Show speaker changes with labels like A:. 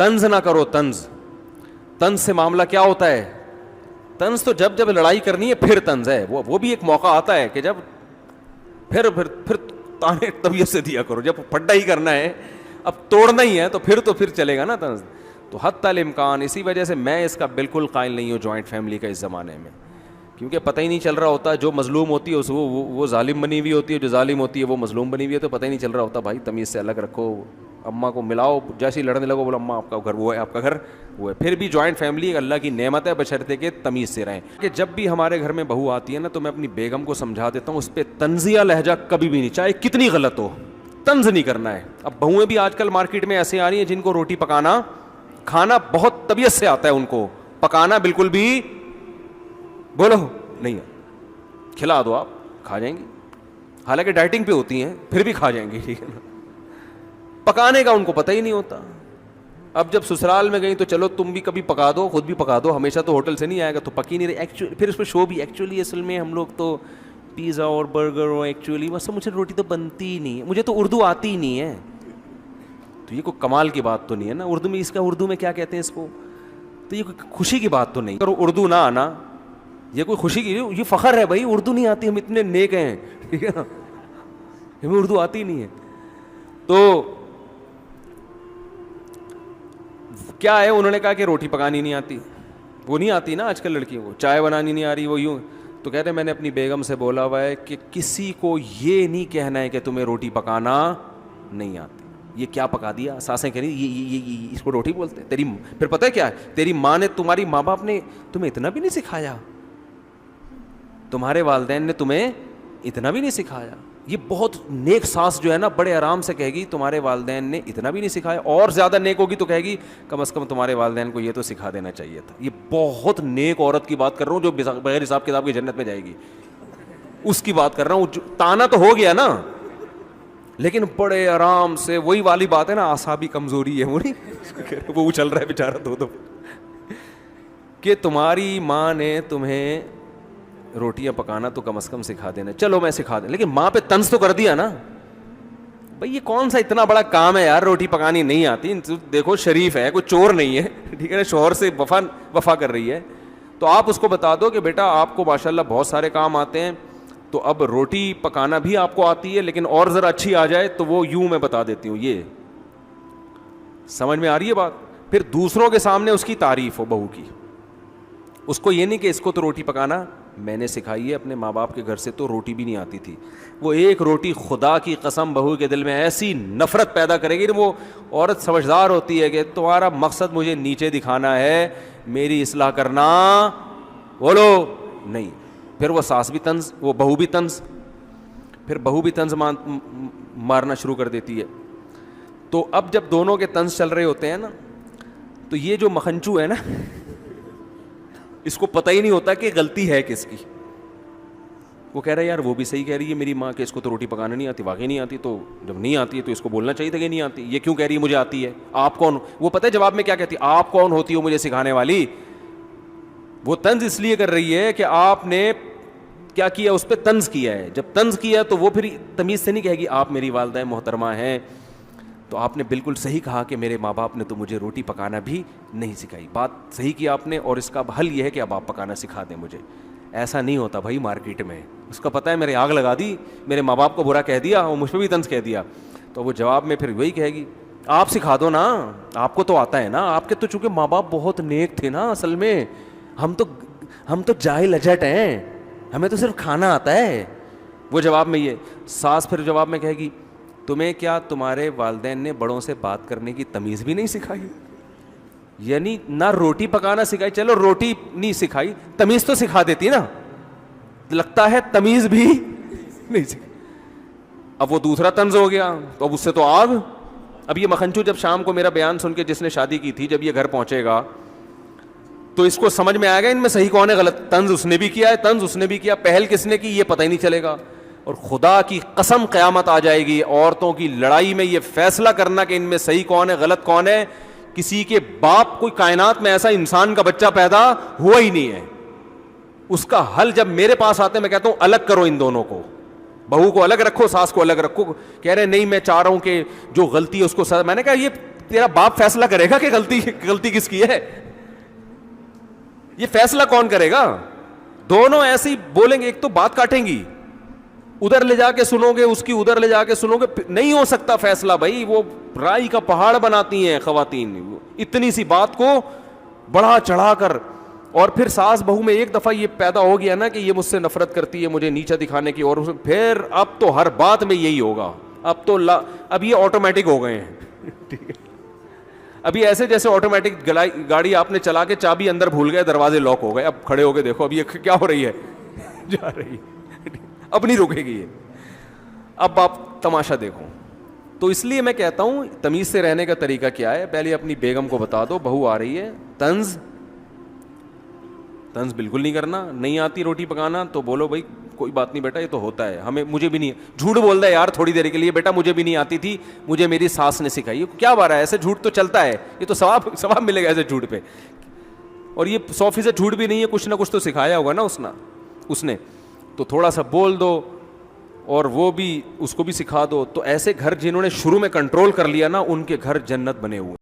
A: طنز نہ کرو. طنز سے معاملہ کیا ہوتا ہے؟ طنز تو جب لڑائی کرنی ہے پھر طنز ہے. وہ بھی ایک موقع آتا ہے کہ جب پھر تانے طبیعت سے دیا کرو. جب پھڈا ہی کرنا ہے, اب توڑنا ہی ہے, تو پھر چلے گا نا طنز. تو حتی الامکان, اسی وجہ سے میں اس کا بالکل قائل نہیں ہوں جوائنٹ فیملی کا اس زمانے میں, کیونکہ پتہ ہی نہیں چل رہا ہوتا. جو مظلوم ہوتی ہے وہ ظالم بنی ہوئی ہوتی ہے, جو ظالم ہوتی ہے وہ مظلوم بنی ہوئی ہے, تو پتہ ہی نہیں چل رہا ہوتا. بھائی تمیز سے الگ رکھو, اماں کو ملاؤ, جیسے ہی لڑنے لگو بولو اماں آپ کا گھر وہ ہے, آپ کا گھر وہ ہے. پھر بھی جوائنٹ فیملی ایک اللہ کی نعمت ہے, بشرطے کہ تمیز سے رہیں. کہ جب بھی ہمارے گھر میں بہو آتی ہے نا, تو میں اپنی بیگم کو سمجھا دیتا ہوں, اس پہ طنزیہ لہجہ کبھی بھی نہیں, چاہے کتنی غلط ہو, طنز نہیں کرنا ہے. اب بہویں بھی آج کل مارکیٹ میں ایسے آ رہی ہیں جن کو روٹی پکانا کھانا بہت طبیعت سے آتا ہے, ان کو پکانا بالکل بھی بولو نہیں, کھلا دو آپ کھا جائیں گی, حالانکہ ڈائٹنگ پہ ہوتی ہیں پھر بھی کھا جائیں گی, ٹھیک ہے نا. پکانے کا ان کو پتہ ہی نہیں ہوتا. اب جب سسرال میں گئی تو چلو تم بھی کبھی پکا دو, خود بھی پکا دو, ہمیشہ تو ہوٹل سے نہیں آئے گا, تو پکی نہیں رہی. پھر اس پہ شو بھی, ایکچولی اصل میں ہم لوگ تو پیزا اور برگر اور ایکچولی بس مجھے روٹی تو بنتی ہی نہیں ہے, مجھے تو اردو آتی ہی نہیں ہے. تو یہ کوئی کمال کی بات تو نہیں ہے نا. اردو میں اس کا اردو میں کیا کہتے ہیں اس کو, تو یہ کوئی خوشی کی بات تو نہیں. اگر اردو نہ آنا یہ کوئی خوشی کی, یہ فخر ہے بھائی, اردو نہیں آتی, ہم اتنے نیک ہیں, ٹھیک ہے نا, ہمیں اردو آتی نہیں ہے. تو کیا ہے, انہوں نے کہا کہ روٹی پکانی نہیں آتی. وہ نہیں آتی نا آج کل لڑکیوں کو, چائے بنانی نہیں آ رہی, وہ یوں. تو کہتے ہیں میں نے اپنی بیگم سے بولا ہوا ہے کہ کسی کو یہ نہیں کہنا ہے کہ تمہیں روٹی پکانا نہیں آتی. یہ کیا پکا دیا, ساسیں کہہ رہی یہ اس کو روٹی بولتے ہیں تیری. پھر پتہ ہے کیا ہے, تیری ماں نے, تمہاری ماں باپ نے تمہیں اتنا بھی نہیں سکھایا, تمہارے والدین نے تمہیں اتنا بھی نہیں سکھایا. یہ بہت نیک ساس جو ہے نا بڑے آرام سے کہے گی تمہارے والدین نے اتنا بھی نہیں سکھایا, اور زیادہ نیک ہوگی تو کہے گی کم از کم تمہارے والدین کو یہ تو سکھا دینا چاہیے تھا. یہ بہت نیک عورت کی بات کر رہا ہوں جو بغیر حساب کتاب کی جنت میں جائے گی, اس کی بات کر رہا ہوں. تانا تو ہو گیا نا, لیکن بڑے آرام سے, وہی والی بات ہے نا, اعصابی کمزوری ہے, وہ نہیں وہ اچل رہا ہے بیچارہ دو کہ تمہاری ماں نے تمہیں روٹیاں پکانا تو کم از کم سکھا دینا. چلو میں سکھا دیں, لیکن ماں پہ طنز تو کر دیا نا بھائی, یہ کون سا اتنا بڑا کام ہے یار, روٹی پکانی نہیں آتی. دیکھو شریف ہے, کوئی چور نہیں ہے, ٹھیک ہے نا, شوہر سے وفا کر رہی ہے. تو آپ اس کو بتا دو کہ بیٹا آپ کو ماشاءاللہ بہت سارے کام آتے ہیں, تو اب روٹی پکانا بھی آپ کو آتی ہے, لیکن اور ذرا اچھی آ جائے تو وہ یوں میں بتا دیتی ہوں. یہ سمجھ میں آ رہی ہے بات. پھر دوسروں کے سامنے اس کی تعریف ہو بہو کی, اس کو یہ نہیں کہ اس کو تو روٹی پکانا میں نے سکھائی ہے, اپنے ماں باپ کے گھر سے تو روٹی بھی نہیں آتی تھی. وہ ایک روٹی خدا کی قسم بہو کے دل میں ایسی نفرت پیدا کرے گی. وہ عورت سمجھدار ہوتی ہے کہ تمہارا مقصد مجھے نیچے دکھانا ہے, میری اصلاح کرنا بولو نہیں. پھر وہ ساس بھی طنز, وہ بہو بھی طنز, پھر بہو بھی طنز مارنا شروع کر دیتی ہے. تو اب جب دونوں کے طنز چل رہے ہوتے ہیں نا, تو یہ جو مکھنچو ہے نا, اس کو پتہ ہی نہیں ہوتا کہ غلطی ہے کس کی. وہ کہہ رہا ہے یار وہ بھی صحیح کہہ رہی ہے میری ماں کہ اس کو تو روٹی پکانا نہیں آتی, واقعی نہیں آتی, تو جب نہیں آتی ہے تو اس کو بولنا چاہیے تھا کہ نہیں آتی. یہ کیوں کہہ رہی ہے مجھے آتی ہے, آپ کون, وہ پتہ ہے جواب میں کیا کہتی ہے, آپ کون ہوتی ہو مجھے سکھانے والی. وہ طنز اس لیے کر رہی ہے کہ آپ نے کیا کیا, اس پہ طنز کیا ہے. جب طنز کیا تو وہ پھر تمیز سے نہیں کہے گی آپ میری والدہ محترمہ ہیں. تو آپ نے بالکل صحیح کہا کہ میرے ماں باپ نے تو مجھے روٹی پکانا بھی نہیں سکھائی, بات صحیح کی آپ نے, اور اس کا حل یہ ہے کہ اب آپ پکانا سکھا دیں مجھے. ایسا نہیں ہوتا بھائی مارکیٹ میں, اس کا پتہ ہے میرے آگ لگا دی, میرے ماں باپ کو برا کہہ دیا اور مجھ پہ بھی طنز کہہ دیا, تو وہ جواب میں پھر وہی کہے گی آپ سکھا دو نا, آپ کو تو آتا ہے نا, آپ کے تو چونکہ ماں باپ بہت نیک تھے نا, اصل میں ہم تو جاہل اجٹ ہیں, ہمیں تو صرف کھانا آتا ہے. وہ جواب میں یہ ساس پھر جواب میں کہے گی تمہیں کیا تمہارے والدین نے بڑوں سے بات کرنے کی تمیز بھی نہیں سکھائی, یعنی نہ روٹی پکانا سکھائی, چلو روٹی نہیں سکھائی, تمیز تو سکھا دیتی نا, لگتا ہے تمیز بھی نہیں سکھائی. اب وہ دوسرا طنز ہو گیا, تو اب اس سے تو آگ. اب یہ مکھنچو جب شام کو میرا بیان سن کے, جس نے شادی کی تھی, جب یہ گھر پہنچے گا تو اس کو سمجھ میں آئے گا ان میں صحیح کون ہے غلط. طنز اس نے بھی کیا ہے, طنز اس نے بھی کیا, پہل کس نے کی یہ پتہ ہی نہیں چلے گا. اور خدا کی قسم قیامت آ جائے گی, عورتوں کی لڑائی میں یہ فیصلہ کرنا کہ ان میں صحیح کون ہے غلط کون ہے. کسی کے باپ, کوئی کائنات میں ایسا انسان کا بچہ پیدا ہوا ہی نہیں ہے, اس کا حل جب میرے پاس آتے ہیں میں کہتا ہوں الگ کرو ان دونوں کو, بہو کو الگ رکھو, ساس کو الگ رکھو. کہہ رہے نہیں میں چاہ رہا ہوں کہ جو غلطی ہے اس کو میں نے کہا یہ تیرا باپ فیصلہ کرے گا کہ غلطی کس کی ہے؟ یہ فیصلہ کون کرے گا؟ دونوں ایسے ہی بولیں گے, ایک تو بات کاٹیں گی, ادھر لے جا کے سنو گے اس کی, ادھر لے جا کے سنو گے, نہیں ہو سکتا فیصلہ بھائی. وہ رائی کا پہاڑ بناتی ہیں خواتین, اتنی سی بات کو بڑھا چڑھا کر. اور پھر ساس بہو میں ایک دفعہ یہ پیدا ہو گیا نا کہ یہ مجھ سے نفرت کرتی ہے, مجھے نیچا دکھانے کی, اور پھر اب تو ہر بات میں یہی ہوگا. اب یہ آٹومیٹک ہو گئے ہیں. ٹھیک ہے, ابھی ایسے جیسے آٹومیٹک گاڑی آپ نے چلا کے چابی اندر بھول گئے, دروازے لاک ہو گئے, اب کھڑے ہو کے دیکھو اب یہ کیا ہو رہی ہے, جا رہی ہے, اب نہیں رکے گی یہ, اب آپ تماشا دیکھو. تو اس لیے میں کہتا ہوں تمیز سے رہنے کا طریقہ کیا ہے, پہلے اپنی بیگم کو بتا دو بہو آ رہی ہے, طنز بالکل نہیں کرنا. نہیں آتی روٹی پکانا تو بولو بھائی کوئی بات نہیں بیٹا, یہ تو ہوتا ہے, مجھے بھی نہیں. جھوٹ بول ہے یار تھوڑی دیر کے لیے, بیٹا مجھے بھی نہیں آتی تھی, مجھے میری ساس نے سکھائی. کیا بارہ ہے, ایسے جھوٹ تو چلتا ہے, یہ تو ثواب ملے گا ایسے جھوٹ پہ. اور یہ 100% جھوٹ بھی نہیں ہے, کچھ نہ کچھ تو سکھایا ہوگا نا اس نے, تو تھوڑا سا بول دو اور وہ بھی اس کو بھی سکھا دو. تو ایسے گھر جنہوں نے شروع میں کنٹرول کر لیا نا, ان کے گھر جنت بنے ہوئے.